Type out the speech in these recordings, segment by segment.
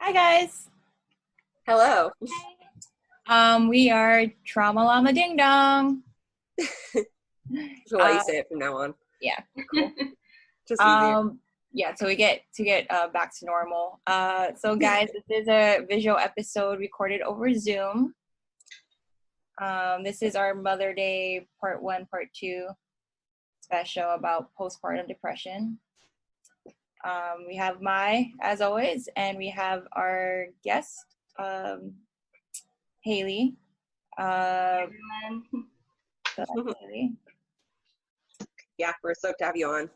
Hi guys. Hello. We are Traumallamadingdong. I'll let you say it from now on. Yeah, cool. Just easier. Yeah, so we get back to normal. So guys, this is a visual episode recorded over Zoom. This is our Mother Day Part 1, Part 2 special about postpartum depression. We have Mai, as always, and we have our guest, Hailey. Everyone. So that's Hailey. Yeah, we're stoked to have you on.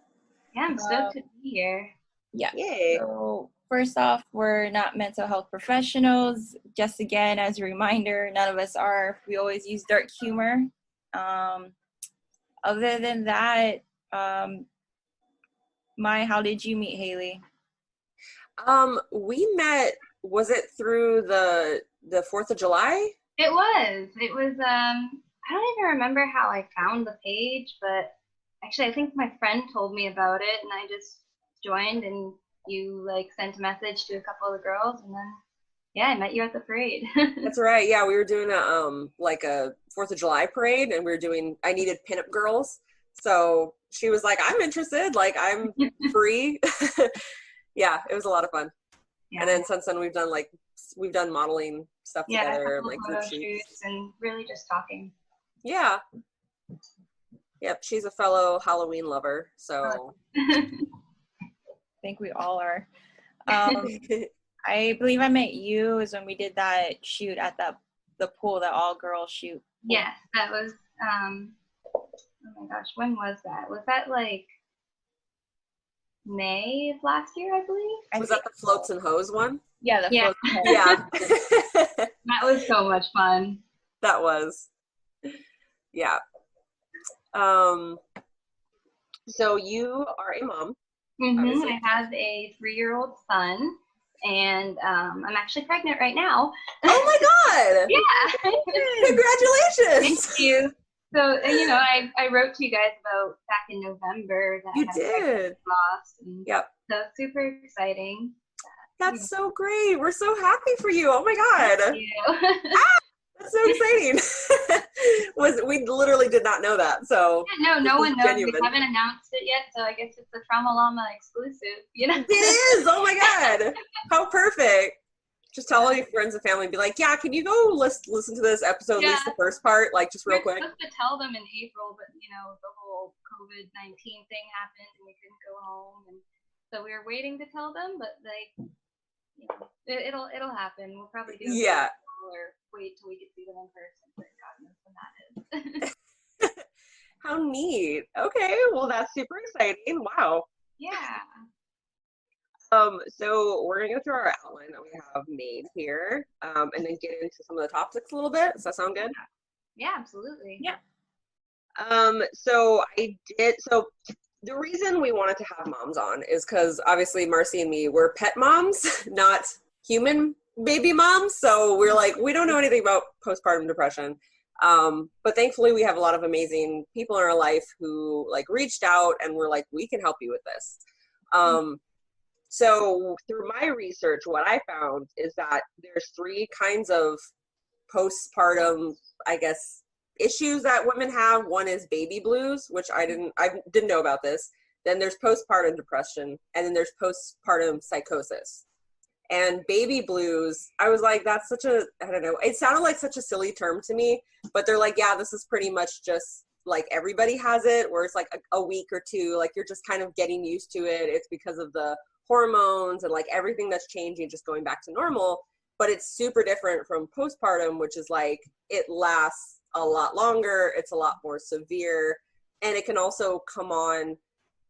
Yeah, I'm stoked to be here. Yeah. Yay. So first off, we're not mental health professionals. Just again, as a reminder, none of us are. We always use dark humor. Other than that, Mai, how did you meet Hailey? We met, was it through the 4th of July? It was. I don't even remember how I found the page, but actually I think my friend told me about it and I just joined and you sent a message to a couple of the girls and then yeah, I met you at the parade. That's right. Yeah, we were doing a 4th of July parade and I needed pinup girls. So she was like, I'm interested, I'm free. Yeah, it was a lot of fun. Yeah. And then since then we've done modeling stuff together, and group shoots and really just talking. Yeah. Yep, she's a fellow Halloween lover, so I think we all are. I believe I met you is when we did that shoot at the pool, that all girls shoot. Yes, that was oh my gosh, when was that? Was that May of last year, I believe? Was that the floats and hose one? Yeah, floats and hose. Yeah. That was so much fun. That was. Yeah. So you are a mom. Mm-hmm. I have a 3-year-old son, and I'm actually pregnant right now. Oh my God! Yeah. Congratulations! Thank you. So, I wrote to you guys about back in November that you I had did. Lost. And yep. So super exciting. That's so great. We're so happy for you. Oh my God. Thank you. That's so exciting. We literally did not know that. So yeah, no one knows. Genuine. We haven't announced it yet, so I guess it's a Trauma Llama exclusive. It is. Oh my God. How perfect. Just tell all your friends and family, be like, yeah, can you go listen to this episode, at least the first part, just real quick? We were supposed to tell them in April, but the whole COVID-19 thing happened and we couldn't go home, and so we were waiting to tell them, but it'll happen. We'll probably do it or wait till we can see them in person, but God knows when that is. How neat. Okay, well that's super exciting. Wow. Yeah. So we're gonna go through our outline that we have made here, and then get into some of the topics a little bit. Does that sound good? Yeah, absolutely. Yeah. So the reason we wanted to have moms on is because obviously Marcy and me were pet moms, not human baby moms. So we're like, we don't know anything about postpartum depression. But thankfully we have a lot of amazing people in our life who reached out and were like, we can help you with this. So through my research, what I found is that there's 3 kinds of postpartum, I guess, issues that women have. One is baby blues, which I didn't know about this. Then there's postpartum depression, and then there's postpartum psychosis. And baby blues, I was like, that's I don't know, it sounded like such a silly term to me, but they're like, yeah, this is pretty much just everybody has it, where it's a week or 2, you're just kind of getting used to it. It's because of the hormones and everything that's changing, just going back to normal. But it's super different from postpartum, which is it lasts a lot longer, it's a lot more severe, and it can also come on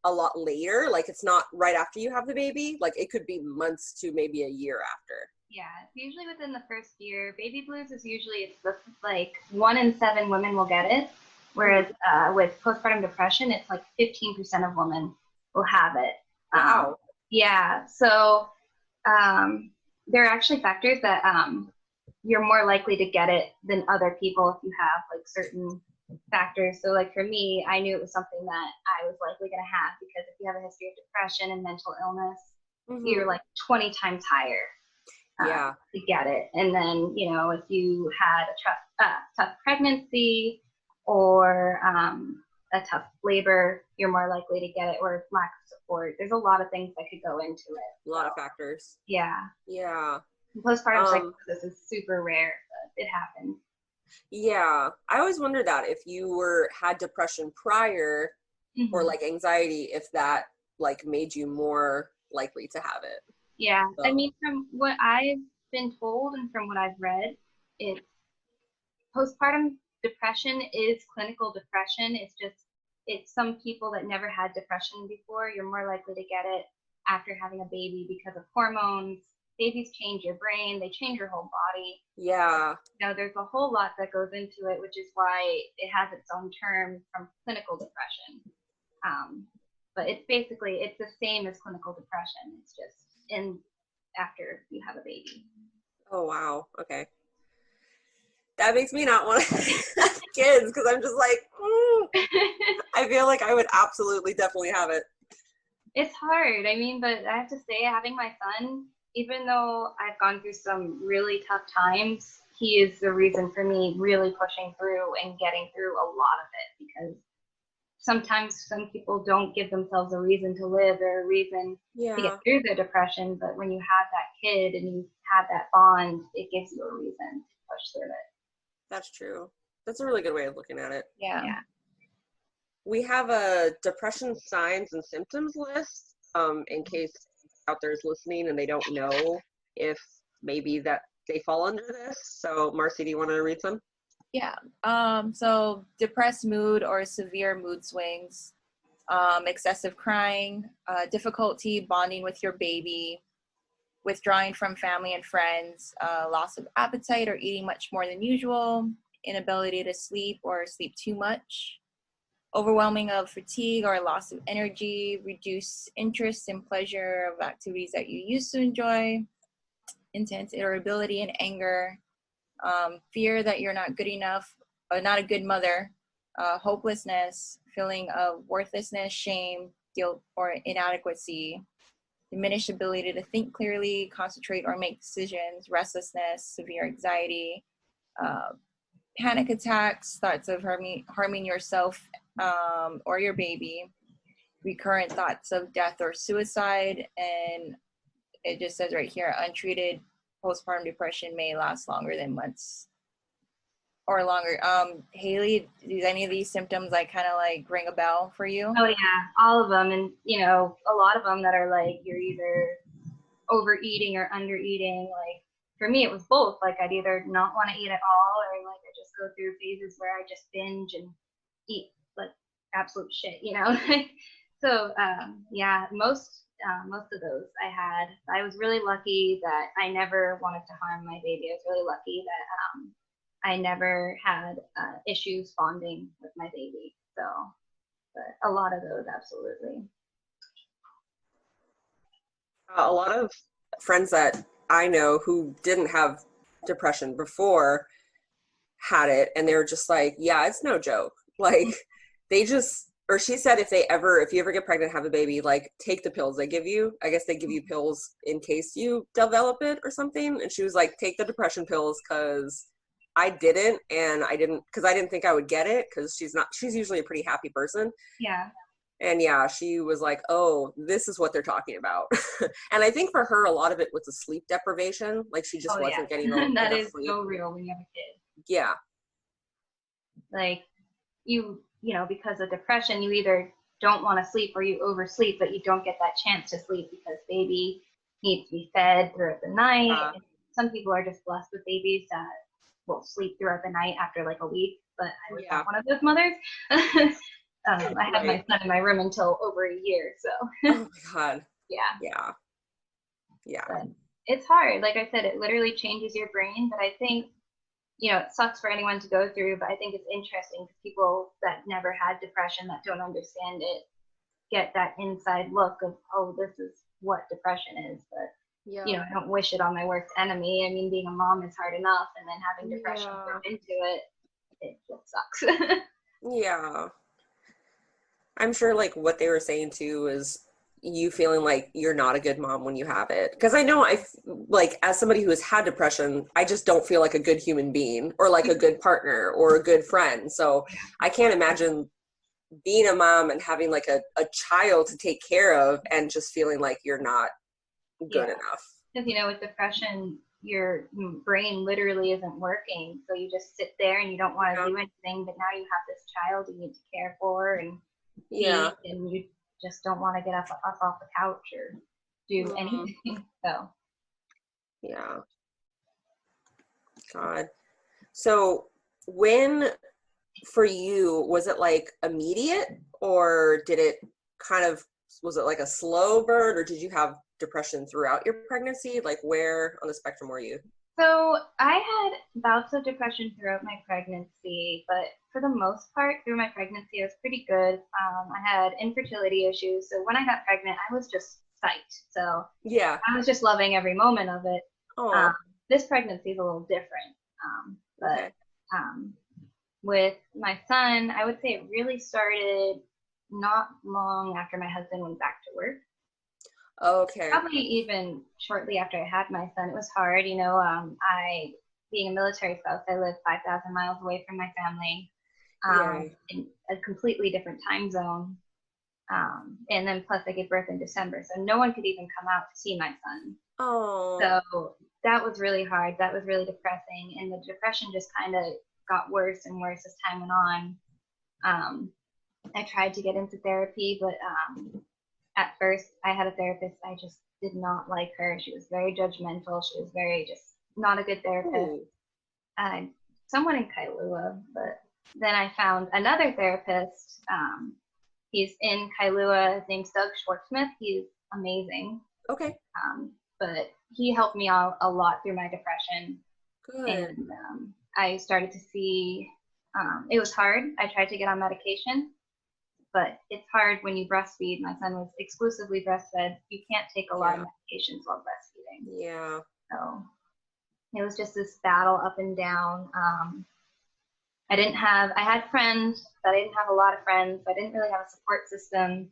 a lot later. It's not right after you have the baby. It could be months to maybe a year after. Yeah, it's usually within the first year. Baby blues is usually, it's 1 in 7 women will get it, whereas with postpartum depression, it's 15% of women will have it. Wow. Yeah, so there are actually factors that you're more likely to get it than other people if you have certain factors. So for me, I knew it was something that I was likely going to have, because if you have a history of depression and mental illness, you're 20 times higher. to get it. And then, you know, if you had a tough pregnancy or a tough labor, you're more likely to get it, or lack of support. There's a lot of things that could go into it. A lot of factors. Yeah. Yeah. Postpartum psychosis is super rare, but it happens. Yeah. I always wondered that if you had depression prior or like anxiety, if that like made you more likely to have it. Yeah. So. I mean, from what I've been told and from what I've read, it's postpartum depression is clinical depression. It's some people that never had depression before. You're more likely to get it after having a baby because of hormones. Babies change your brain. They change your whole body. Yeah. You know, there's a whole lot that goes into it, which is why it has its own term from clinical depression. But it's the same as clinical depression. It's just after you have a baby. Oh, wow. Okay. That makes me not want to have kids because I'm just like, I feel like I would absolutely definitely have it. It's hard. I mean, but I have to say, having my son, even though I've gone through some really tough times, he is the reason for me really pushing through and getting through a lot of it, because sometimes some people don't give themselves a reason to live or a reason to get through their depression. But when you have that kid and you have that bond, it gives you a reason to push through it. That's true. That's a really good way of looking at it. Yeah. We have a depression signs and symptoms list in case out there is listening and they don't know if maybe that they fall under this. So Marcy, do you want to read some? Yeah. So depressed mood or severe mood swings, excessive crying, difficulty bonding with your baby, withdrawing from family and friends, loss of appetite or eating much more than usual, inability to sleep or sleep too much, overwhelming of fatigue or loss of energy, reduced interest and pleasure of activities that you used to enjoy, intense irritability and anger, fear that you're not good enough, or not a good mother, hopelessness, feeling of worthlessness, shame, guilt, or inadequacy, diminished ability to think clearly, concentrate, or make decisions, restlessness, severe anxiety, panic attacks, thoughts of harming yourself or your baby, recurrent thoughts of death or suicide, and it just says right here, untreated postpartum depression may last longer than months or longer. Hailey, do any of these symptoms like kind of like ring a bell for you? Oh yeah, all of them. And you know, a lot of them that are like you're either overeating or undereating. Like for me, it was both. Like I'd either not want to eat at all, or like I just go through phases where I just binge and eat like absolute shit, you know. So yeah, most of those I had. I was really lucky that I never wanted to harm my baby. I was really lucky that I never had issues bonding with my baby. So, but a lot of those, absolutely. A lot of friends that I know who didn't have depression before had it, and they were just like, yeah, it's no joke. Like they just, or she said if you ever get pregnant, have a baby, like take the pills they give you. I guess they give you pills in case you develop it or something. And she was like, take the depression pills, because I didn't because I didn't think I would get it, because she's usually a pretty happy person. Yeah. And yeah, she was like, oh, this is what they're talking about. And I think for her, a lot of it was the sleep deprivation. Like she just wasn't getting that enough is sleep. so real when you have a kid. Yeah. Like you know, because of depression, you either don't want to sleep or you oversleep, but you don't get that chance to sleep because baby needs to be fed throughout the night. Some people are just blessed with babies that will sleep throughout the night after like a week, but I was not one of those mothers. I had my son in my room until over a year, so. Oh my God. Yeah. But it's hard. Like I said, it literally changes your brain, but I think, you know, it sucks for anyone to go through, but I think it's interesting because people that never had depression, that don't understand it, get that inside look of, oh, this is what depression is. But, you know, I don't wish it on my worst enemy. I mean, being a mom is hard enough, and then having depression thrown into it, it just sucks. Yeah. I'm sure like what they were saying too is you feeling like you're not a good mom when you have it. Because I know like as somebody who has had depression, I just don't feel like a good human being or like a good partner or a good friend. So I can't imagine being a mom and having like a child to take care of and just feeling like you're not good enough. Because, you know, with depression, your brain literally isn't working. So you just sit there and you don't want to do anything, but now you have this child you need to care for and feed, and you just don't want to get up off the couch or do anything. So yeah. God. So when, for you, was it like immediate, or did it was it like a slow burn, or did you have depression throughout your pregnancy? Like, where on the spectrum were you? So I had bouts of depression throughout my pregnancy, but for the most part through my pregnancy, I was pretty good. I had infertility issues. So when I got pregnant, I was just psyched. So yeah, I was just loving every moment of it. This pregnancy is a little different. With my son, I would say it really started not long after my husband went back to work. Okay. Probably even shortly after I had my son. It was hard, you know. Being a military spouse, I live 5,000 miles away from my family, in a completely different time zone. And then plus I gave birth in December, so no one could even come out to see my son. Oh. So that was really hard. That was really depressing, and the depression just kind of got worse and worse as time went on. I tried to get into therapy, but at first I had a therapist. I just did not like her. She was very judgmental. She was very just not a good therapist. Someone in Kailua, but then I found another therapist. He's in Kailua. His name's Doug Schwartzsmith. He's amazing. Okay. But he helped me out a lot through my depression. Good. And I started to see, it was hard. I tried to get on medication, but it's hard when you breastfeed. My son was exclusively breastfed. You can't take a lot of medications while breastfeeding. Yeah. So it was just this battle up and down. I had friends, but I didn't have a lot of friends. I didn't really have a support system.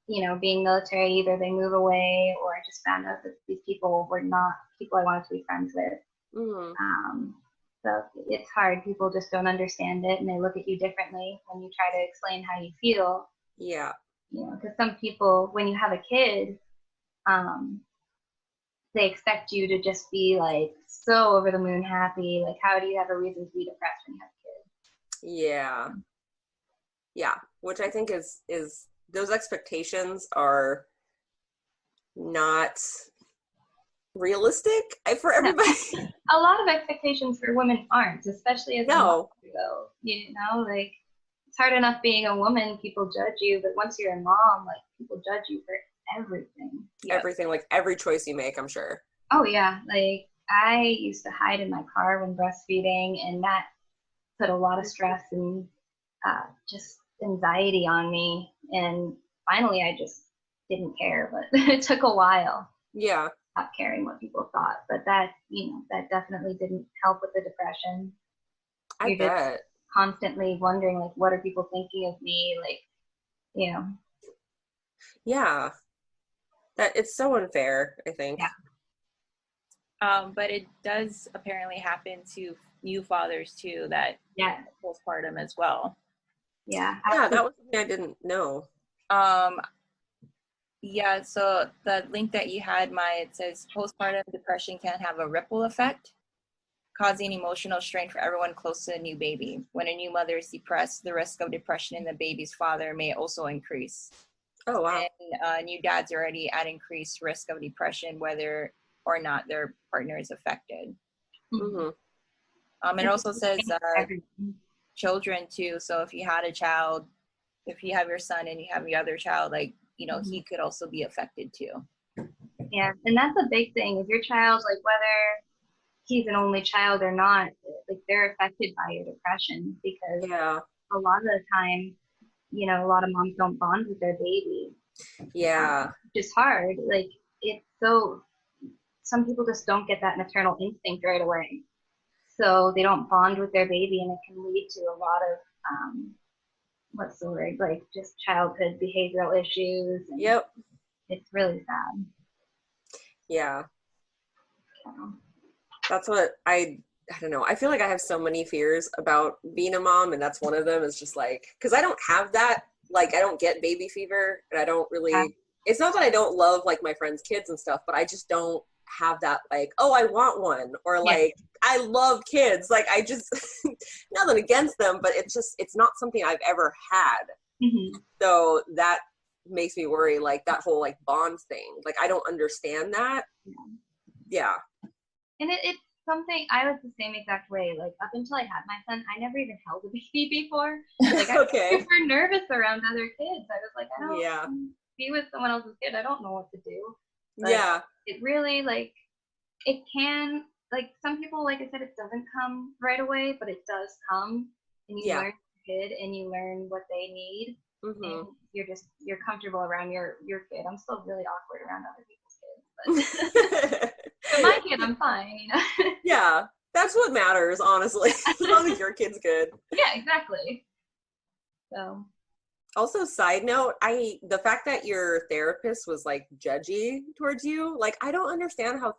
You know, being military, either they move away or I just found out that these people were not people I wanted to be friends with. So it's hard. People just don't understand it, and they look at you differently when you try to explain how you feel. Yeah. You know, because some people, when you have a kid, they expect you to just be like so over the moon happy. Like, how do you have a reason to be depressed when you have a kid? Yeah. Yeah. Which I think is those expectations are not realistic for everybody. A lot of expectations for women aren't, especially as a mom, though. You know, like, it's hard enough being a woman, people judge you, but once you're a mom, like, people judge you for everything. Everything, like every choice you make, I'm sure. Oh yeah, like I used to hide in my car when breastfeeding, and that put a lot of stress and just anxiety on me. And finally, I just didn't care, but it took a while. Yeah. Not caring what people thought, but that, you know, that definitely didn't help with the depression. I bet. Just constantly wondering, like, what are people thinking of me? Like, you know. Yeah. That it's so unfair, I think. Yeah. But it does apparently happen to new fathers too, that postpartum as well. Yeah. Yeah, that was something I didn't know. Yeah, so the link that you had, Maya, it says postpartum depression can have a ripple effect, causing emotional strain for everyone close to a new baby. When a new mother is depressed, the risk of depression in the baby's father may also increase. Oh, wow. And new dads are already at increased risk of depression, whether or not their partner is affected. It also says children too. So if you had a child, if you have your son and you have your other child, like, you know, he could also be affected too. Yeah, and that's a big thing. If your child, like, whether he's an only child or not, like, they're affected by your depression, because a lot of the time, you know, a lot of moms don't bond with their baby. Yeah. Which is hard. Like, it's so, some people just don't get that maternal instinct right away. So they don't bond with their baby, and it can lead to a lot of, what's the word, like just childhood behavioral issues. And Yep. it's really sad. Yeah. So. That's what I don't know. I feel like I have so many fears about being a mom, and that's one of them is just like, because I don't have that, like I don't get baby fever, and I don't really, Yeah. it's not that I don't love like my friends' kids and stuff, but I just don't have that like, oh, I want one, or like, I love kids. Like I just, nothing against them, but it's not something I've ever had. Mm-hmm. So that makes me worry, like that whole like bond thing. Like I don't understand that. Yeah. And it's something I was the same exact way. Like up until I had my son, I never even held a baby before. Like I was super nervous around other kids. I was like, I don't be with someone else's kid. I don't know what to do. But it really like it can like some people, like I said, it doesn't come right away, but it does come, and you learn your kid and you learn what they need, and you're comfortable around your kid. I'm still really awkward around other people's kids, but. But my kid, I'm fine, you know? Yeah, that's what matters, honestly. As long as your kid's good. Yeah, exactly. So. Also, side note, the fact that your therapist was like judgy towards you, like I don't understand how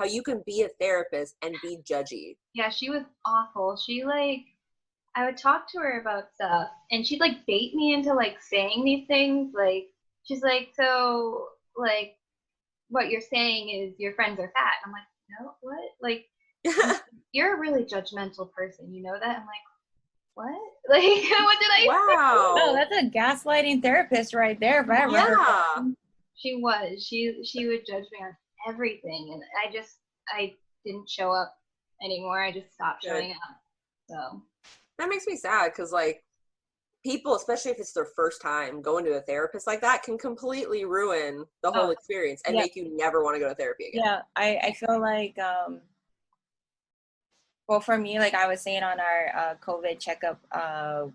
you can be a therapist and be judgy. Yeah, she was awful. She like, I would talk to her about stuff, and she'd like bait me into like saying these things. Like, she's like, so like, what you're saying is your friends are fat. I'm like, no, what? Like, you're a really judgmental person. You know that? I'm like, what? Like, what did I say? Wow, that's a gaslighting therapist right there. If I ever heard of her. She was. She would judge me on everything, and I didn't show up anymore. I just stopped showing up. So that makes me sad because like people, especially if it's their first time going to a therapist like that, can completely ruin the whole experience and make you never want to go to therapy again. Yeah, I feel like well, for me, like I was saying on our COVID checkup, I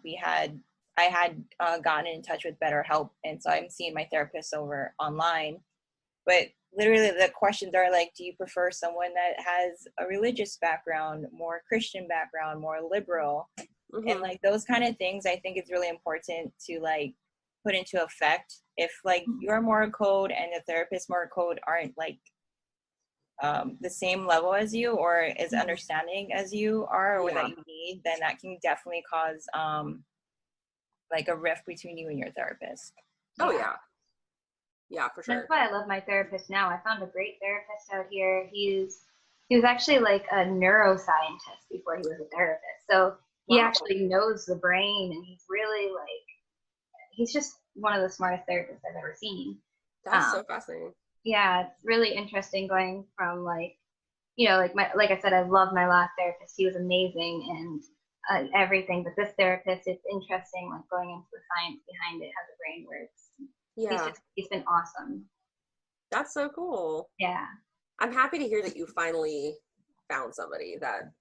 had gotten in touch with BetterHelp, and so I'm seeing my therapist over online. But literally, the questions are like, do you prefer someone that has a religious background, more Christian background, more liberal? Mm-hmm. And like those kind of things, I think it's really important to like put into effect. If like your moral code and the therapist's moral code aren't like the same level as you or as understanding as you are or that you need, then that can definitely cause like a rift between you and your therapist. Yeah, for sure. That's why I love my therapist now. I found a great therapist out here. He was actually like a neuroscientist before he was a therapist. So he actually knows the brain, and he's really like, he's just one of the smartest therapists I've ever seen. That's so fascinating. Yeah, it's really interesting going from like, you know, like I said, I love my last therapist. He was amazing and everything. But this therapist, it's interesting, like going into the science behind it, how the brain works. Yeah, he's been awesome. That's so cool. Yeah, I'm happy to hear that you finally found somebody that.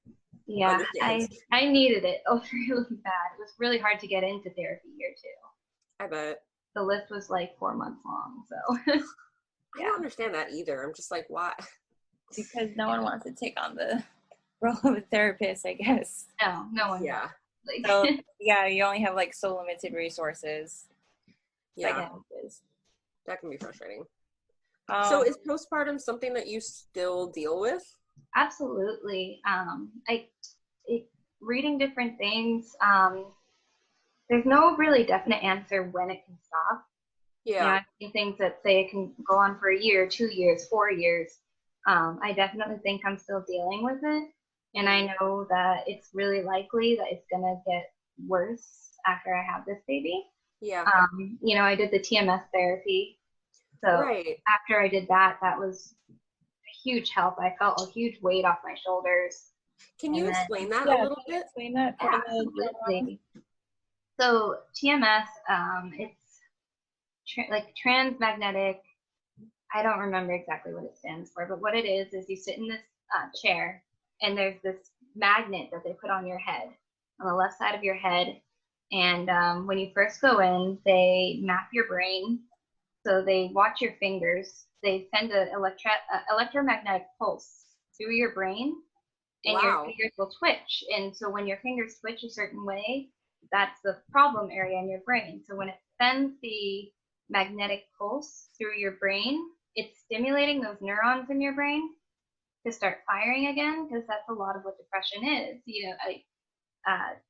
Yeah, I needed it really bad. It was really hard to get into therapy here too. I bet. The list was like 4 months long, so. I don't understand that either. I'm just like, why? Because no one wants to take on the role of a therapist, I guess. No one. Yeah. Like, so yeah, you only have like so limited resources. Yeah. That can be frustrating. So is postpartum something that you still deal with? Absolutely. Reading different things, there's no really definite answer when it can stop. Yeah. You know, I've seen things that say it can go on for a year, 2 years, 4 years. I definitely think I'm still dealing with it. And I know that it's really likely that it's going to get worse after I have this baby. Yeah. You know, I did the TMS therapy. So after I did that, that was a huge help. I felt a huge weight off my shoulders. Can you explain that a little bit? Explain that for absolutely. So TMS, it's like transmagnetic. I don't remember exactly what it stands for, but what it is you sit in this chair, and there's this magnet that they put on your head, on the left side of your head. And when you first go in, they map your brain. So they watch your fingers. They send an electromagnetic pulse through your brain, and your fingers will twitch. And so when your fingers twitch a certain way, that's the problem area in your brain. So when it sends the magnetic pulse through your brain, it's stimulating those neurons in your brain to start firing again, because that's a lot of what depression is.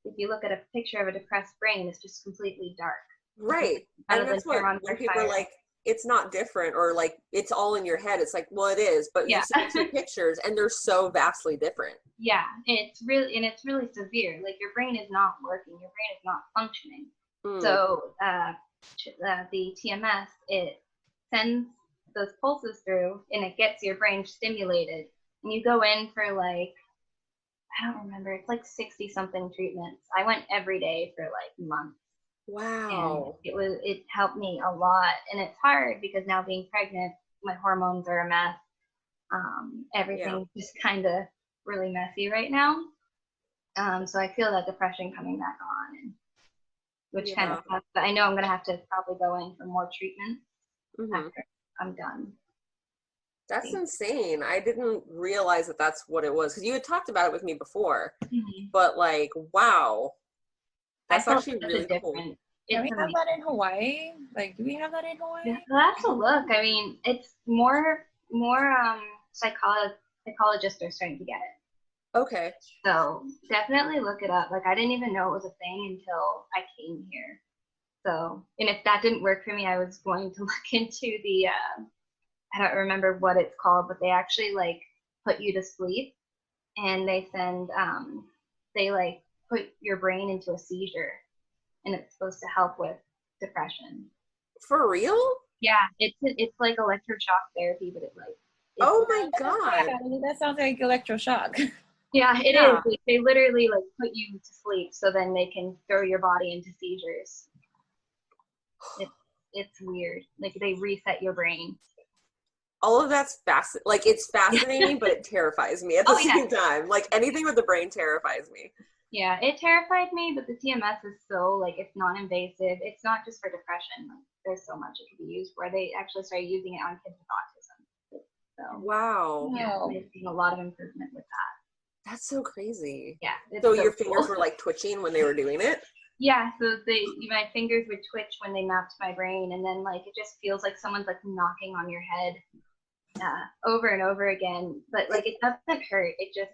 If you look at a picture of a depressed brain, it's just completely dark. Right. And that's what, when people are like, it's not different, or like it's all in your head. It's like, well, it is, but you see two pictures and they're so vastly different. Yeah, it's really severe. Like your brain is not working, your brain is not functioning. So the TMS, it sends those pulses through and it gets your brain stimulated. And you go in for like, I don't remember, it's like 60 something treatments. I went every day for like months. Wow. And it helped me a lot. And it's hard because now being pregnant, my hormones are a mess. Everything's just kind of really messy right now. So I feel that depression coming back on, which kind of sucks. But I know I'm going to have to probably go in for more treatment after I'm done. That's insane. I didn't realize that that's what it was, because you had talked about it with me before. But like, wow. That's actually really cool. Can we have that in Hawaii? Like, do we have that in Hawaii? Yeah, we'll have to look. I mean, it's more psychologists are starting to get it. Okay. So definitely look it up. Like, I didn't even know it was a thing until I came here. So, and if that didn't work for me, I was going to look into the, I don't remember what it's called, but they actually like put you to sleep, and they send, they like put your brain into a seizure, and it's supposed to help with depression. For real? Yeah, it's like electroshock therapy, but it like. Oh my god! That sounds like electroshock. Yeah, it is. Like, they literally like put you to sleep, so then they can throw your body into seizures. It's weird. Like they reset your brain. All of that's like it's fascinating, but it terrifies me at the same time. Like anything with the brain terrifies me. Yeah, it terrified me, but the TMS is so like, it's non-invasive. It's not just for depression. Like, there's so much it could be used for. They actually started using it on kids with autism. So wow. Yeah, they've seen a lot of improvement with that. That's so crazy. Yeah. So your fingers were like twitching when they were doing it? Yeah, so my fingers would twitch when they mapped my brain, and then like it just feels like someone's like knocking on your head over and over again. But like it doesn't hurt. It's just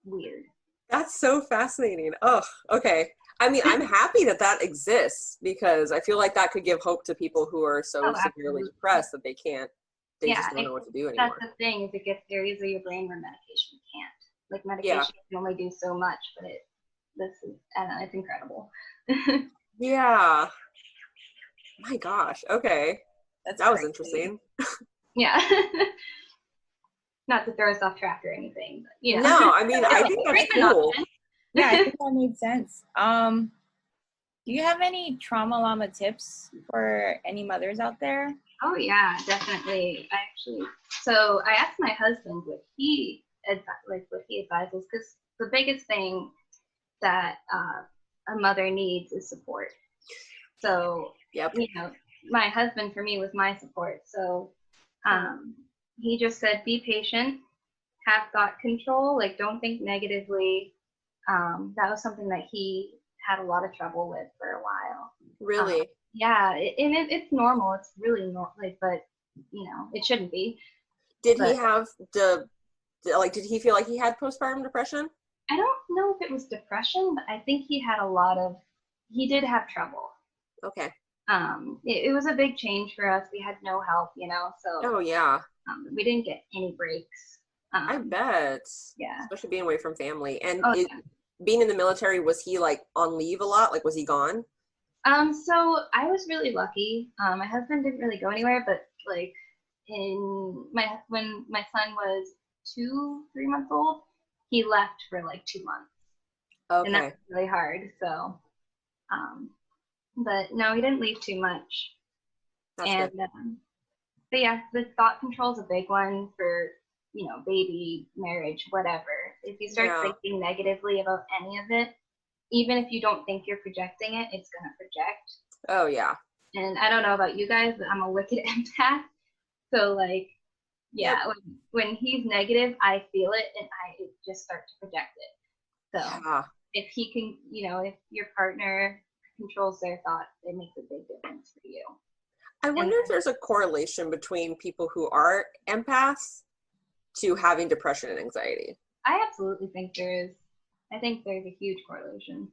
weird. That's so fascinating. Oh, okay. I mean, I'm happy that exists, because I feel like that could give hope to people who are so severely depressed that they just don't know what to do anymore. That's the thing, is it gets areas of your brain where medication can't. Like medication can only do so much, but I don't know, it's incredible. Yeah. My gosh. Okay. That was interesting. Yeah. Not to throw us off track or anything, but you know. No, I mean, I think that's cool. Yeah, I think that made sense. Do you have any trauma llama tips for any mothers out there? Oh yeah, definitely. So I asked my husband what he advises, because the biggest thing that a mother needs is support. So my husband for me was my support. So he just said, be patient, have thought control, like don't think negatively. That was something that he had a lot of trouble with for a while. Really? Yeah, it's normal. It's really normal, but it shouldn't be. Did he have did he feel like he had postpartum depression? I don't know if it was depression, but I think he did have trouble. Okay. It was a big change for us. We had no help, so. Oh yeah. We didn't get any breaks. I bet. Yeah. Especially being away from family. And being in the military, was he like on leave a lot? Like, was he gone? So I was really lucky. My husband didn't really go anywhere, but like when my son was 2-3 months old, he left for like 2 months. Okay. And that's really hard. So, but no, he didn't leave too much. That's good. But yeah, the thought control is a big one for, baby, marriage, whatever. If you start thinking negatively about any of it, even if you don't think you're projecting it, it's going to project. Oh, yeah. And I don't know about you guys, but I'm a wicked empath. So, like, when he's negative, I feel it, and I just start to project it. So, if he can, if your partner controls their thoughts, it makes a big difference for you. I wonder if there's a correlation between people who are empaths to having depression and anxiety. I absolutely think there is. I think there's a huge correlation.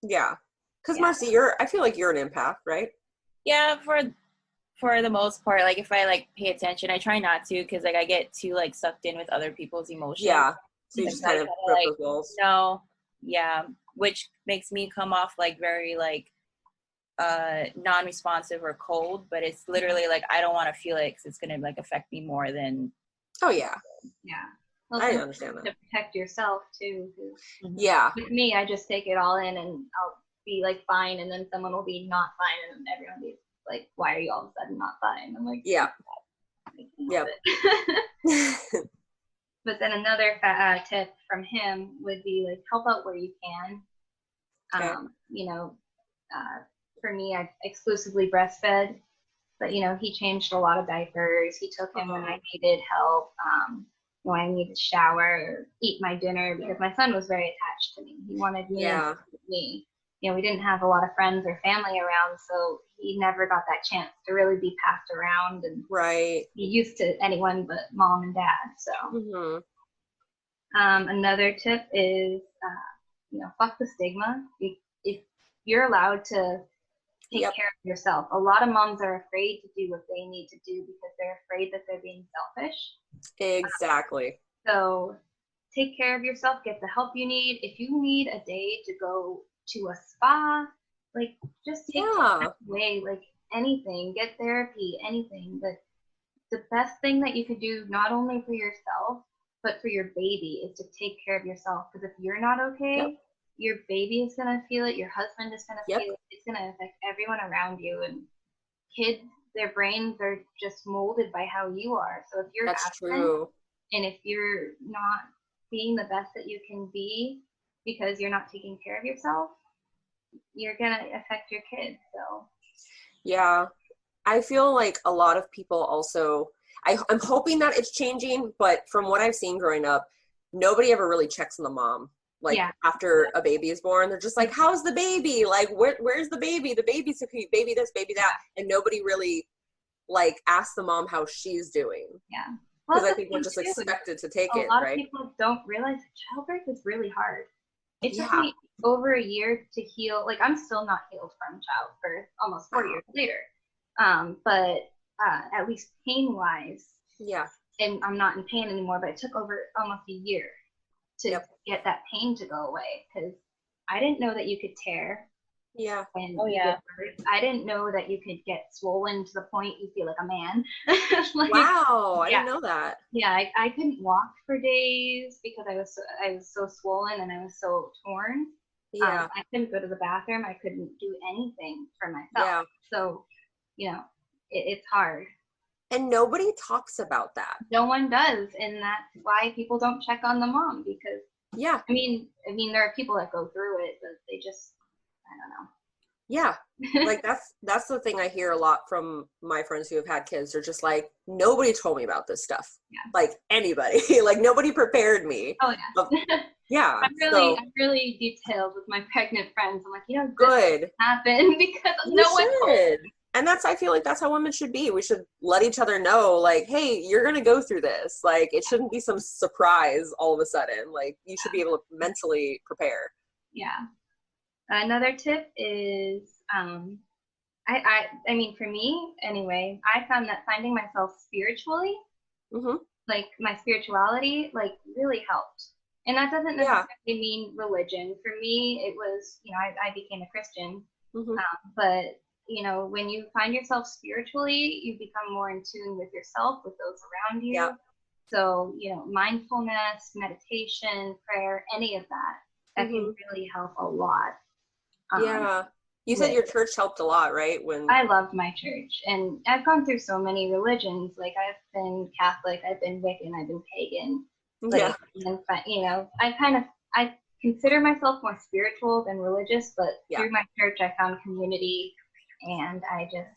Yeah. Because Yeah. Marcy, I feel like you're an empath, right? Yeah, for the most part, like if I like pay attention, I try not to, because like I get too like sucked in with other people's emotions. Yeah. So you just kind of put up like, those walls. No, yeah, which makes me come off like very like non-responsive or cold, but it's literally like I don't want to feel it because it's gonna like affect me more than. Oh yeah. Yeah. Well, I understand that. To protect yourself too. Yeah. With me, I just take it all in, and I'll be like fine, and then someone will be not fine, and everyone will be like, "Why are you all of a sudden not fine?" I'm like, yeah. Yep. But then another tip from him would be like, help out where you can. Okay. For me, I exclusively breastfed, but he changed a lot of diapers. He took him when I needed help. When I needed to shower, or eat my dinner, because my son was very attached to me. He wanted me and me. We didn't have a lot of friends or family around, so he never got that chance to really be passed around and be used to anyone but mom and dad. So another tip is, fuck the stigma. If you're allowed to take care of yourself. A lot of moms are afraid to do what they need to do because they're afraid that they're being selfish. Exactly. So take care of yourself, get the help you need. If you need a day to go to a spa, like just take time away, like anything, get therapy, anything. But the best thing that you could do, not only for yourself, but for your baby, is to take care of yourself. Because if you're not okay, your baby is going to feel it, your husband is going to feel it, it's going to affect everyone around you. And kids, their brains are just molded by how you are. So if you're absent, and if you're not being the best that you can be because you're not taking care of yourself, you're going to affect your kids. So yeah, I feel like a lot of people also, I'm hoping that it's changing, but from what I've seen growing up, nobody ever really checks on the mom. Like after a baby is born, they're just like, how's the baby? Like, where's the baby? The baby's so cute, baby this, baby that. And nobody really like asks the mom how she's doing. Yeah. Because I think we're just expected to take it, right? A lot of people don't realize that childbirth is really hard. It took me over a year to heal. Like, I'm still not healed from childbirth almost 4 years later. But at least pain-wise, and I'm not in pain anymore, but it took over almost a year to get that pain to go away, because I didn't know that you could tear. Yeah. And I didn't know that you could get swollen to the point you feel like a man. Like, wow, I didn't know that. Yeah, I couldn't walk for days because I was so swollen and I was so torn. Yeah. I couldn't go to the bathroom. I couldn't do anything for myself. Yeah. So, it's hard. And nobody talks about that. No one does, and that's why people don't check on the mom, because I mean there are people that go through it, but they just, I don't know. Yeah. Like that's the thing I hear a lot from my friends who have had kids. They're just like, nobody told me about this stuff. Yeah. Like anybody. Like nobody prepared me. Oh yeah. Yeah. I'm really detailed with my pregnant friends. I'm like, good happen because no one told. And I feel like that's how women should be. We should let each other know, like, hey, you're going to go through this. Like, it shouldn't be some surprise all of a sudden. Like, you should be able to mentally prepare. Yeah. Another tip is, I mean, for me, anyway, I found that finding myself spiritually, like my spirituality, like really helped. And that doesn't necessarily mean religion. For me, it was, I became a Christian, but when you find yourself spiritually, you become more in tune with yourself, with those around you. Yep. So, mindfulness, meditation, prayer, any of that can really help a lot. You said your church helped a lot, right? I loved my church, and I've gone through so many religions. Like, I've been Catholic, I've been Wiccan, I've been pagan. Like, I consider myself more spiritual than religious, but through my church, I found community. And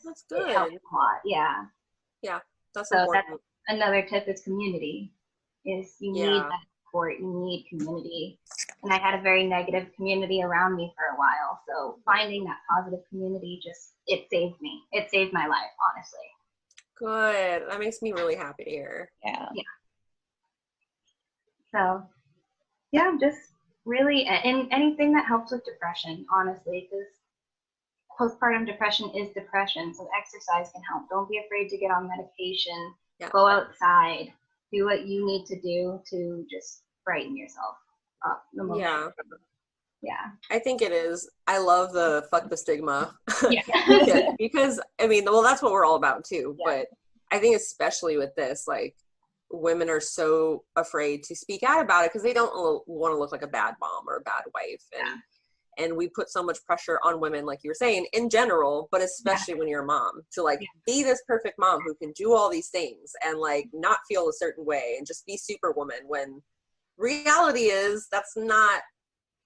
that's good. It helped a lot. Yeah, that's important. That's another tip is community. Is you need that support, you need community. And I had a very negative community around me for a while. So finding that positive community it saved me. It saved my life, honestly. Good. That makes me really happy to hear. Yeah. So yeah, just really, and anything that helps with depression, honestly, because postpartum depression is depression. So exercise can help. Don't be afraid to get on medication. Yeah. Go outside. Do what you need to do to just brighten yourself up. Yeah. Yeah. I think it is. I love the fuck the stigma. Yeah. Because, I mean, well, that's what we're all about too. Yeah. But I think especially with this, like, women are so afraid to speak out about it because they don't want to look like a bad mom or a bad wife. And we put so much pressure on women, like you were saying, in general, but especially when you're a mom, to like be this perfect mom who can do all these things and like not feel a certain way and just be superwoman, when reality is that's not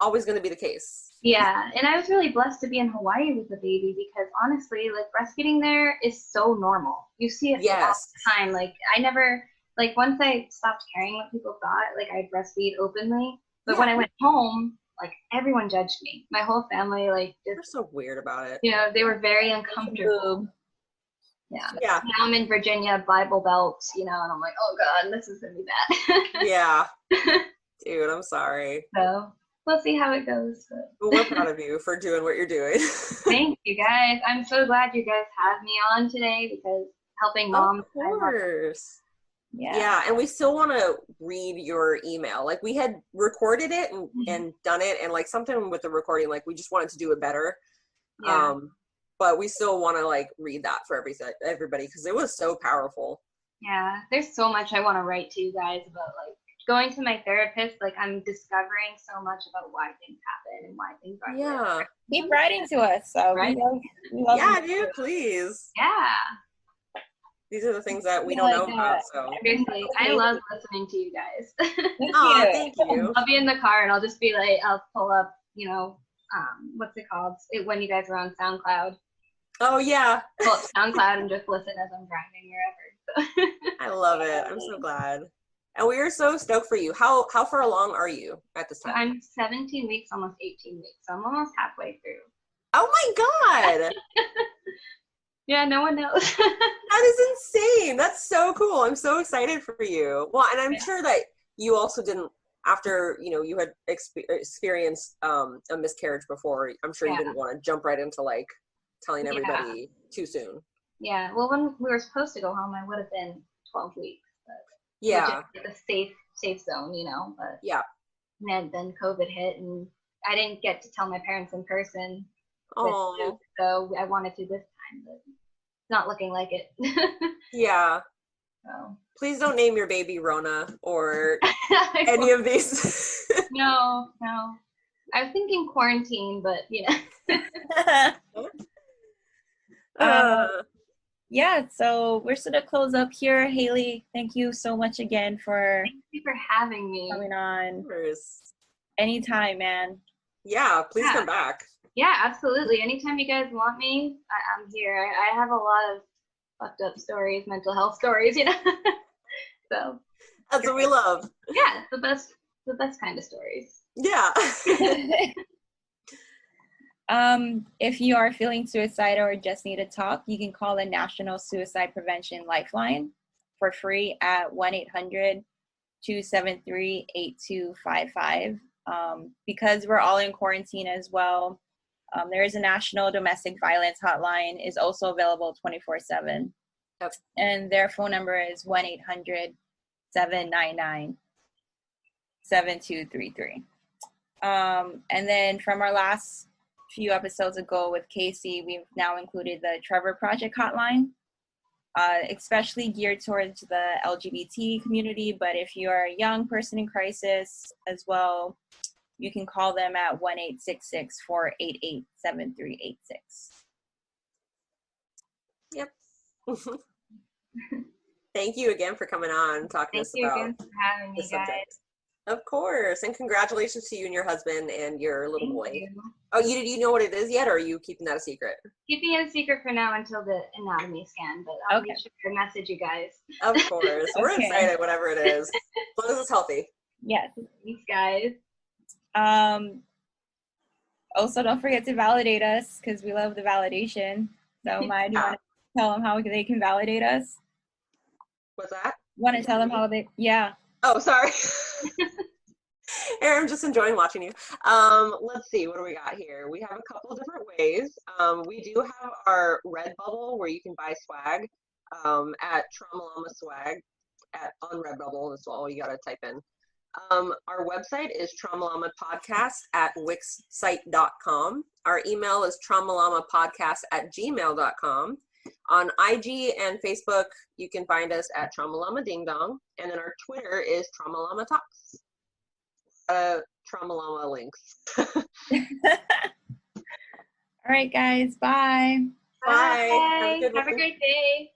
always going to be the case. Yeah, and I was really blessed to be in Hawaii with the baby because honestly, like breastfeeding there is so normal. You see it all the time. Like I never, like once I stopped caring what people thought, like I'd breastfeed openly. But when I went home, like everyone judged me. My whole family, like they're so weird about it. You know, they were very uncomfortable. Yeah. Yeah. Now I'm in Virginia, Bible Belt, you know, and I'm like, oh God, this is gonna be bad. Yeah. Dude, I'm sorry. So we'll see how it goes. But we're proud of you for doing what you're doing. Thank you guys. I'm so glad you guys have me on today because helping moms. Of course. Yeah, and we still want to read your email. Like we had recorded it and done it, and like something with the recording, like we just wanted to do it better. Yeah. But we still want to like read that for everybody because it was so powerful. Yeah, there's so much I want to write to you guys about, like going to my therapist. Like I'm discovering so much about why things happen and why things aren't. Yeah, keep writing to us. So right? we love yeah, dude, please. Yeah. These are the things that we don't know about. So seriously, I love listening to you guys. Thank you. I'll be in the car and I'll just be like, I'll pull up, you know, what's it called? When you guys are on SoundCloud. Oh yeah. Pull up SoundCloud and just listen as I'm driving wherever. So. I love it. I'm so glad. And we are so stoked for you. How far along are you at this time? I'm 17 weeks, almost 18 weeks. So I'm almost halfway through. Oh my God. Yeah, no one knows. That is insane. That's so cool. I'm so excited for you. Well, and I'm sure that you also didn't, after, you know, you had experienced a miscarriage before, I'm sure you didn't want to jump right into like telling everybody too soon. Yeah. Well, when we were supposed to go home, I would have been 12 weeks. But yeah. Which is the safe zone, you know. But yeah. And then COVID hit, and I didn't get to tell my parents in person. Oh. So I wanted to this time, but it's not looking like it. Yeah. So. Please don't name your baby Rona or any of these. No. I was thinking quarantine, but you know. Yeah, so we're sort of close up here. Hailey, thank you so much again for having me. Coming on. Anytime, man. Yeah, please come back. Yeah, absolutely. Anytime you guys want me, I'm here. I have a lot of fucked up stories, mental health stories, you know. So that's what we love. Yeah, it's the best kind of stories. Yeah. If you are feeling suicidal or just need to talk, you can call the National Suicide Prevention Lifeline for free at 1-800-273-8255. Because we're all in quarantine as well, there is a national domestic violence hotline is also available 24/7. Yep. And their phone number is 1-800-799-7233. And then from our last few episodes ago with Casey, we've now included the Trevor Project hotline, especially geared towards the LGBT community. But if you are a young person in crisis as well, you can call them at 1-866-488-7386. Yep. Thank you again for coming on and talking to us about again for having me, guys. Of course, and congratulations to you and your husband and your little boy. You. Oh, do you know what it is yet, or are you keeping that a secret? Keeping it a secret for now until the anatomy scan, but I'll be sure to message you guys. Of course. We're excited, whatever it is. As long as it's healthy. Yes. Thanks, guys. Also, don't forget to validate us because we love the validation. So, Maya, do you want to tell them how they can validate us? What's that? Want to tell them how they? Yeah. Oh, sorry. I'm just enjoying watching you. Let's see, what do we got here? We have a couple of different ways. We do have our Redbubble where you can buy swag at Traumallamaswag on Redbubble. That's all you gotta type in. Our website is traumallamadingdong@wixsite.com. Our email is traumallamadingdong@gmail.com. On IG and Facebook, you can find us at traumallamadingdong, and then our Twitter is traumallamatalks. Traumallama links. All right, guys. Bye. Bye. Have a great day.